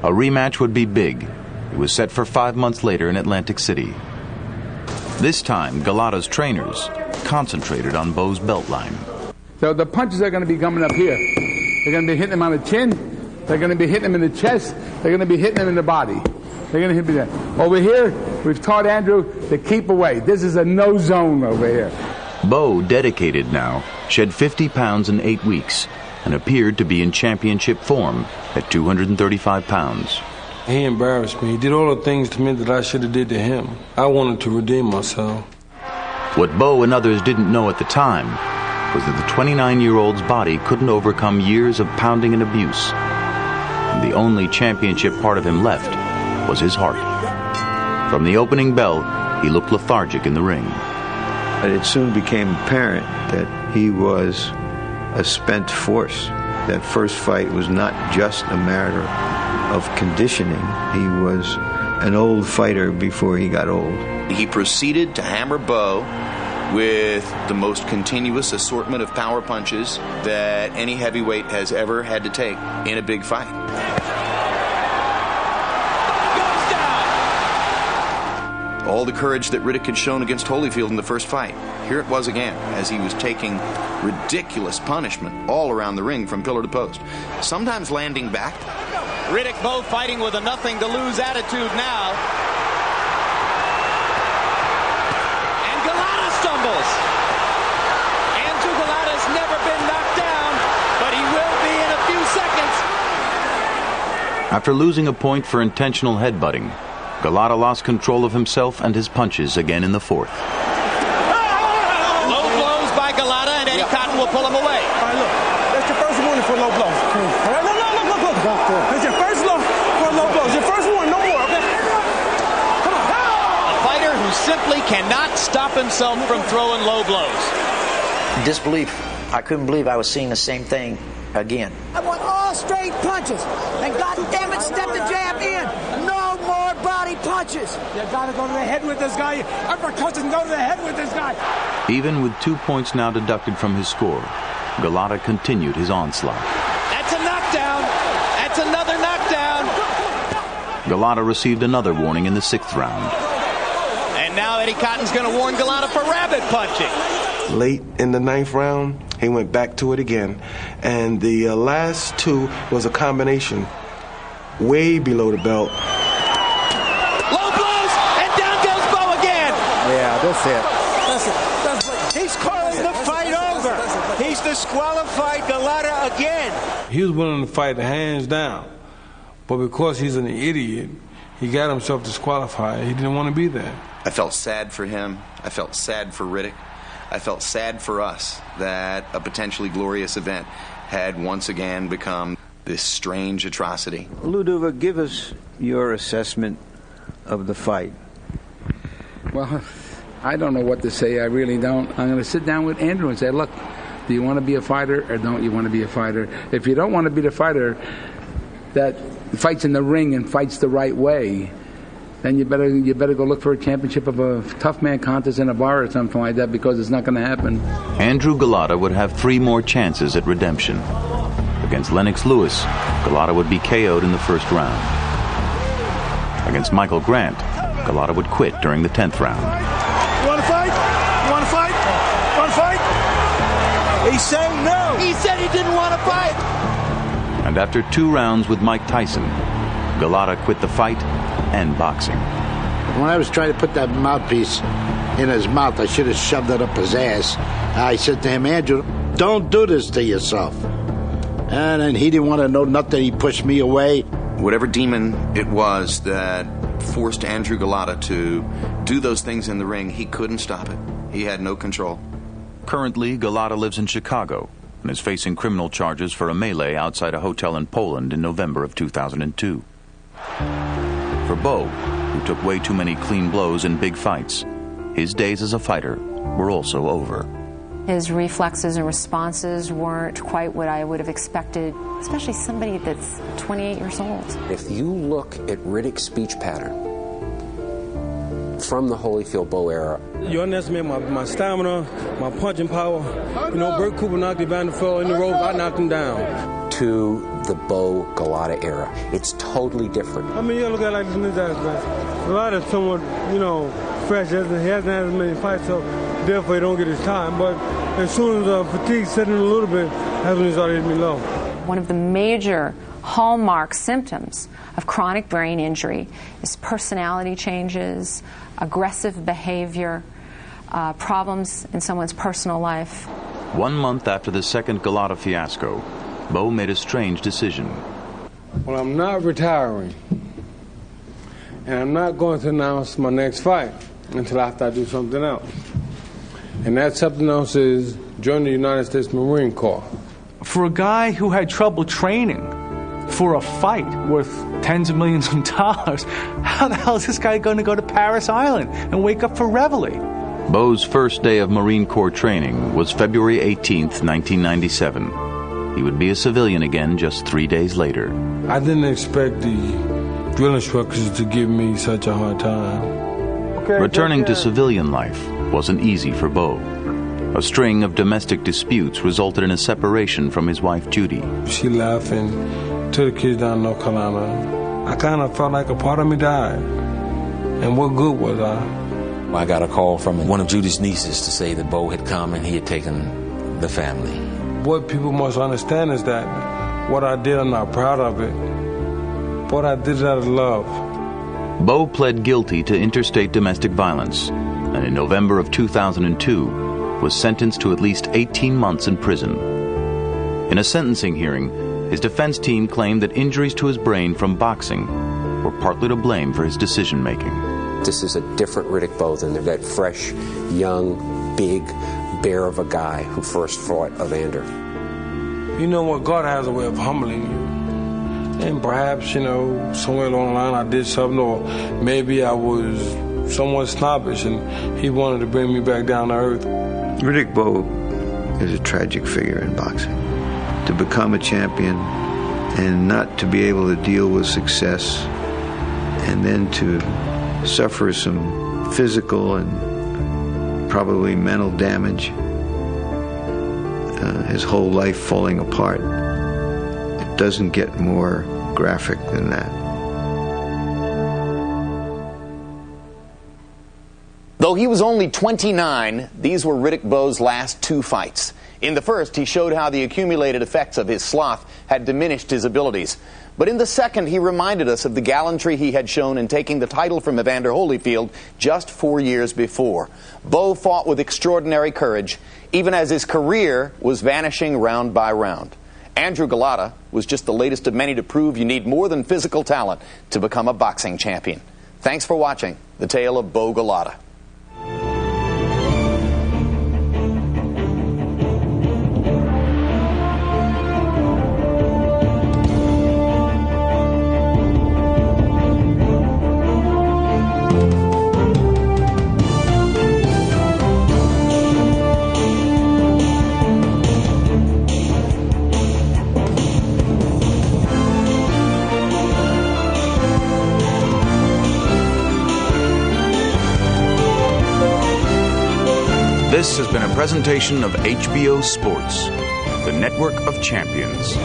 A rematch would be big. It was set for 5 months later in Atlantic City. This time, Golota's trainers concentrated on Bowe's belt line. So the punches are going to be coming up here. They're going to be hitting him on the chin. They're going to be hitting him in the chest. They're going to be hitting him in the body. They're going to hit me there. Over here, we've taught Andrew to keep away. This is a no zone over here. Bowe, dedicated now, shed 50 pounds in 8 weeks and appeared to be in championship form at 235 pounds. He embarrassed me. He did all the things to me that I should have did to him. I wanted to redeem myself. What Bowe and others didn't know at the time was that the 29-year-old's body couldn't overcome years of pounding and abuse. And the only championship part of him left was his heart. From the opening bell, he looked lethargic in the ring. But it soon became apparent that he was a spent force. That first fight was not just a matter of conditioning. He was an old fighter before he got old. He proceeded to hammer Bowe with the most continuous assortment of power punches that any heavyweight has ever had to take in a big fight. All the courage that Riddick had shown against Holyfield in the first fight, here it was again, as he was taking ridiculous punishment all around the ring from pillar to post, sometimes landing back. Riddick Bowe fighting with a nothing-to-lose attitude now. And Golota stumbles. Andrew Golota's never been knocked down, but he will be in a few seconds. After losing a point for intentional headbutting, Golota lost control of himself and his punches again in the fourth. Low blows by Golota, and Eddie Cotton will pull him away. All right, look. That's your first warning for low blows. All right, look. That's your first low for low blows. Your first one, no more, okay? Come on. A fighter who simply cannot stop himself from throwing low blows. Disbelief. I couldn't believe I was seeing the same thing again. I want all straight punches. And goddammit, step the jab in. No more body punches. You gotta go to the head with this guy. Uppercuts and go to the head with this guy. Even with 2 points now deducted from his score, Golota continued his onslaught. That's a knockdown. That's another knockdown. Golota received another warning in the 6th round. And now Eddie Cotton's going to warn Golota for rabbit punching. Late in the 9th round, he went back to it again. And the last two was a combination way below the belt. Low blows, and down goes Bowe again. Yeah, that's it. He's calling the fight over. He's disqualified Golota again. He was willing to fight hands down. But because he's an idiot, he got himself disqualified. He didn't want to be there. I felt sad for him. I felt sad for Riddick. I felt sad for us that a potentially glorious event had once again become this strange atrocity. Ludovic, give us your assessment of the fight. Well, I don't know what to say. I really don't. I'm going to sit down with Andrew and say, look, do you want to be a fighter or don't you want to be a fighter? If you don't want to be the fighter that fights in the ring and fights the right way, then you better go look for a championship of a tough man contest in a bar or something like that, because it's not going to happen. Andrew Golota would have 3 more chances at redemption. Against Lennox Lewis, Golota would be KO'd in the 1st round. Against Michael Grant, Golota would quit during the 10th round. You want to fight? You want to fight? You want to fight? He's saying no. He said he didn't want to fight. And after 2 rounds with Mike Tyson, Golota quit the fight and boxing. When I was trying to put that mouthpiece in his mouth, I should have shoved it up his ass. I said to him, Andrew, don't do this to yourself. And then he didn't want to know nothing. He pushed me away. Whatever demon it was that forced Andrew Golota to do those things in the ring, he couldn't stop it. He had no control. Currently, Golota lives in Chicago and is facing criminal charges for a melee outside a hotel in Poland in November of 2002. For Bowe, who took way too many clean blows in big fights, his days as a fighter were also over. His reflexes and responses weren't quite what I would have expected, especially somebody that's 28 years old. If you look at Riddick's speech pattern from the Holyfield Bowe era, You underestimate my stamina, my punching power. You know, Bert Cooper knocked Evander Fell in the ropes, I knocked him down. To the Bowe Golota era. It's totally different. I mean, you look at it like this in this aspect. Golota somewhat, fresh. He hasn't had as many fights, so therefore he don't get his time. But as soon as fatigue set in a little bit, that's when he started hitting me low. One of the major hallmark symptoms of chronic brain injury is personality changes, aggressive behavior, problems in someone's personal life. 1 month after the second Golota fiasco, Bowe made a strange decision. Well, I'm not retiring, and I'm not going to announce my next fight until after I do something else. And that something else is join the United States Marine Corps. For a guy who had trouble training for a fight worth tens of millions of dollars, how the hell is this guy going to go to Paris Island and wake up for reveille? Bowe's first day of Marine Corps training was February 18th, 1997. He would be a civilian again just 3 days later. I didn't expect the drill instructors to give me such a hard time. Returning to civilian life wasn't easy for Bowe. A string of domestic disputes resulted in a separation from his wife, Judy. She left and took the kids down to North Carolina. I kind of felt like a part of me died. And what good was I? I got a call from one of Judy's nieces to say that Bowe had come and he had taken the family. What people must understand is that what I did, I'm not proud of it, but I did it out of love. Bowe pled guilty to interstate domestic violence, and in November of 2002 was sentenced to at least 18 months in prison. In a sentencing hearing, his defense team claimed that injuries to his brain from boxing were partly to blame for his decision-making. This is a different Riddick Bowe than that fresh, young, big, bear of a guy who first fought Evander. You know what? God has a way of humbling you. And perhaps, somewhere along the line I did something, or maybe I was somewhat snobbish and he wanted to bring me back down to earth. Riddick Bowe is a tragic figure in boxing. To become a champion and not to be able to deal with success, and then to suffer some physical and probably mental damage, his whole life falling apart. It doesn't get more graphic than that. Though he was only 29, these were Riddick Bowe's last 2 fights. In the first, he showed how the accumulated effects of his sloth had diminished his abilities. But in the second, he reminded us of the gallantry he had shown in taking the title from Evander Holyfield just 4 years before. Bowe fought with extraordinary courage, even as his career was vanishing round by round. Andrew Golota was just the latest of many to prove you need more than physical talent to become a boxing champion. Thanks for watching The Tale of Bowe Golota. This has been a presentation of HBO Sports, the network of champions.